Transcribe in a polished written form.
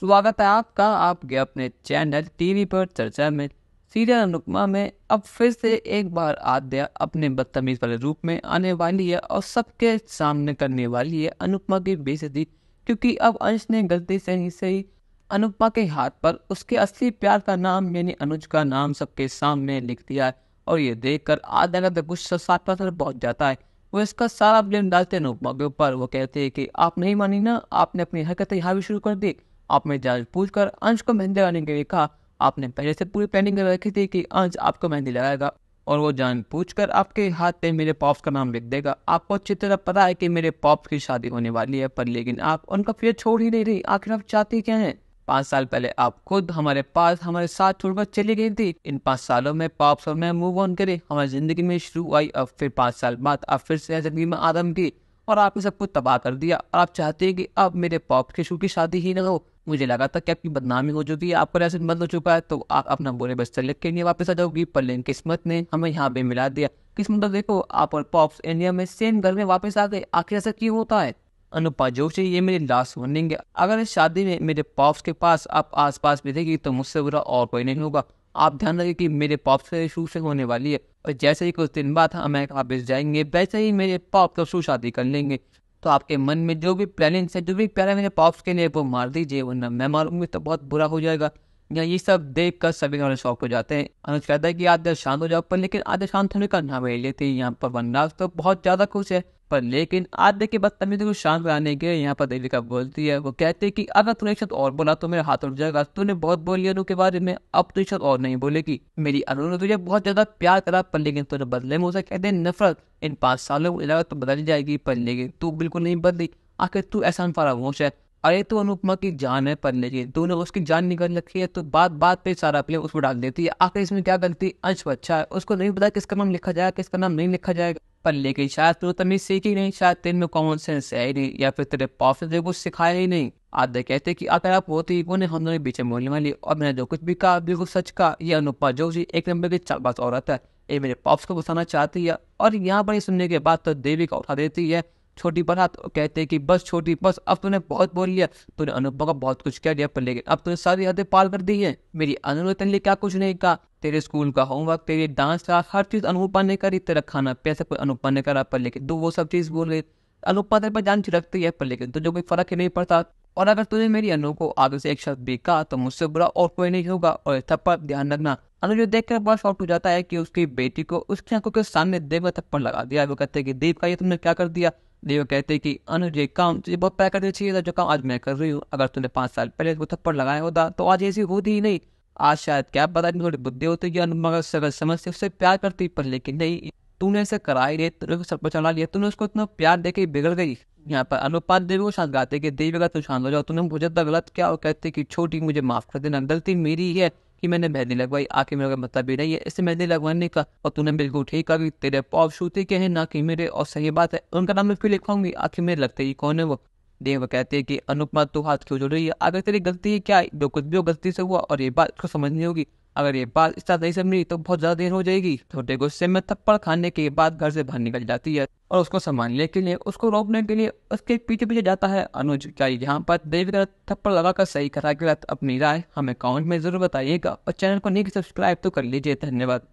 स्वागत है आपका आपके अपने चैनल टीवी पर चर्चा में। सीरियल अनुपमा में अब फिर से एक बार आद्या अपने बदतमीज वाले रूप में आने वाली है और सबके सामने करने वाली है अनुपमा की बेइज्जती, क्योंकि अब अंश ने गलती से ही अनुपमा के हाथ पर उसके असली प्यार का नाम यानी अनुज का नाम सबके सामने लिख दिया है। और ये देखकर आद्या का तो गुस्सा सात पार पहुंच जाता है। वो इसका सारा ब्लेम डालते हैं अनुपमा के ऊपर। वो कहते हैं कि आप नहीं मानी ना, आपने अपनी हरकतें यहाँ भी शुरू कर दी। आपने जानबूझकर अंश को मेहंदी लगाने के लिए कहा। आपने पहले से पूरी प्लानिंग कर रखी थी कि अंश आपको मेहंदी लगाएगा और वो जानबूझकर आपके हाथ पे मेरे पॉप्स का नाम लिख देगा। आपको अच्छी तरह पता है कि मेरे पॉप्स की शादी होने वाली है, पर लेकिन आप उनका फिर छोड़ ही नहीं रही। आखिर आप चाहती क्या हैं? 5 साल पहले आप खुद हमारे पास हमारे साथ छोड़कर चली गई थी। इन 5 सालों में पॉप्स और मैं मूव ऑन करे, हमारी जिंदगी में शुरू आई। अब फिर 5 साल बाद आप फिर से जिंदगी में आदम की और आपने सब कुछ तबाह कर दिया। और आप चाहते हैं कि अब मेरे पॉप के शू की शादी ही ना हो। मुझे लगा था कि आपकी बदनामी हो चुकी है, आपका ऐसे बंद हो चुका है, तो आप अपना बुरे बस्तर लिख के नहीं वापस आ जाओगी। पर लेकिन किस्मत ने हमें यहाँ पे मिला दिया। किस्मत तो देखो, आप और पॉप्स इंडिया में सेम घर में वापस आ गए। आखिर ऐसा क्यों होता है? अनुपमा जोशी, ये मेरी लास्ट वार्निंग है। अगर इस शादी में मेरे पॉप्स के पास आप आसपास भी रहेगी तो मुझसे बुरा और कोई नहीं होगा। आप ध्यान रखिए कि मेरे पॉप्स से शू से होने वाली है और जैसे ही कुछ दिन बाद हम वापस जाएंगे वैसे ही मेरे पॉप का शू शादी कर लेंगे। तो आपके मन में जो भी प्लानिंग्स है, जो भी प्यार है मेरे पॉप्स के लिए, वो मार दीजिए, वरना मैं मारूंगी तो बहुत बुरा हो जाएगा। या ये सब देख कर सभी वाले शौक हो जाते हैं। अनुज कहता है कि आद्या शांत हो जाओ, पर लेकिन आद्या शांत होने का नाम नहीं लेती। यहाँ पर वनराज तो बहुत ज्यादा खुश है, पर लेकिन आद्या की बदतमीजी को शांत कराने के यहाँ पर देविका बोलती है। वो कहते हैं कि अगर तूने एक शब्द और बोला तो मेरा हाथ उठ जाएगा। तूने बहुत बोली अनु के बारे में, अब तू एक शब्द और नहीं बोलेगी। मेरी अनु ने तुझे बहुत ज्यादा प्यार करा, पर लेकिन तूने बदले में उसे कहते नफरत। इन 5 सालों में लगा तो बदल जाएगी, पर लेकिन तू बिल्कुल नहीं बदली। आखिर तू एहसान फरामोश है। अरे तू अनुपमा की जान है, पर लेकिन तूने उसकी जान निकल रखी है, तो बात बात पे सारा प्लेम उसको डाल देती है। आखिर इसमें क्या गलती? अंश बच्चा है, उसको नहीं पता किसका नाम लिखा जाएगा किसका नाम नहीं लिखा जाएगा। पर लेकिन शायद तू तमीज सीखी नहीं, शायद तेरे में कॉमन सेंस है ही नहीं, या फिर तेरे पॉप ने कुछ सिखाया ही नहीं। आधे कहते कि अगर आप होती वो ने हम दोनों पीछे बोलने वाली, और मैंने जो कुछ भी कहा बिल्कुल सच कहा। ये अनुपमा जोशी एक नंबर की चालबाज औरत है, ये मेरे पॉप्स को बताना चाहती है। और यहाँ पर सुनने के बाद तो देविका उठा देती है छोटी पर हाथ। कहते हैं कि बस छोटी, बस अब तूने बहुत बोल लिया। तूने अनुपमा का बहुत कुछ कह दिया, पर लेकिन अब तूने सारी हदें पार कर दी है। मेरी अनु ने तेरे लिए क्या कुछ नहीं कहा। तेरे स्कूल का होमवर्क, तेरे डांस का हर चीज अनुपमा ने करी। तेरा खाना पैसा कोई अनुपमा ने करा, पर लेकिन तू वो सब चीज बोल गई। अनुपमा तेरे पर जान छिड़कती है, पर लेकिन तुझे कोई फर्क ही नहीं पड़ता। और अगर तूने मेरी अनु को आगे से एक शब्द भी कहा तो मुझसे बुरा और कोई नहीं होगा। और थप्पड़ ध्यान रखना। अनु जो देखकर बड़ा शॉक हो जाता है कि उसकी बेटी को उसकी आंखों के सामने देव थप्पड़ लगा दिया। वो कहते हैं कि देव का ये तुमने क्या कर दिया? देव कहते हैं कि अनुज ये काम तुझे बहुत प्यार करना चाहिए था, जो काम आज मैं कर रही हूँ। अगर तूने 5 साल पहले वो थप्पड़ लगाया होता तो आज ऐसी होती ही नहीं। आज शायद क्या पता नहीं थोड़ी बुद्धि होती कि अनुपमा सगल समझ से उससे प्यार करती, पर लेकिन नहीं, तूने ऐसे करा ही नहीं। तूने सर पर चढ़ा लिया, तूने उसको इतना प्यार देके बिगड़ गई। यहाँ पर अनुपात देवी को शांत गाते कि देवी का तू शांत हो जाओ, तूने मुझे तो गलत क्या। और कहते कि छोटी मुझे माफ कर देना, गलती मेरी ही है कि मैंने मेहंदी लगवाई। आखिर मेरा मतलब भी नहीं है इससे मेहंदी लगवाने का, और तूने बिल्कुल ठीक कहा। तेरे पॉप शूते के हैं ना कि मेरे, और सही बात है उनका नाम मैं क्यों लिखवाऊंगी? आखिर मेरे लगते ही कौन है वो? देव कहते हैं कि अनुपमा तू हाथ क्यों जोड़ रही है? अगर तेरी गलती है क्या, जो कुछ भी हो गलती से हुआ, और ये बात उसको समझनी होगी। अगर ये बात इस तरह नहीं समझी तो बहुत ज्यादा देर हो जाएगी। छोटे गुस्से में थप्पड़ खाने के बाद घर से बाहर निकल जाती है और उसको संभालने के लिए, उसको रोकने के लिए उसके पीछे पीछे जाता है अनुज। क्या यहाँ पर देवी का थप्पड़ लगाकर सही करा गलत? अपनी राय हमें कमेंट में जरूर बताइएगा और चैनल को नहीं सब्सक्राइब तो कर लीजिए। धन्यवाद।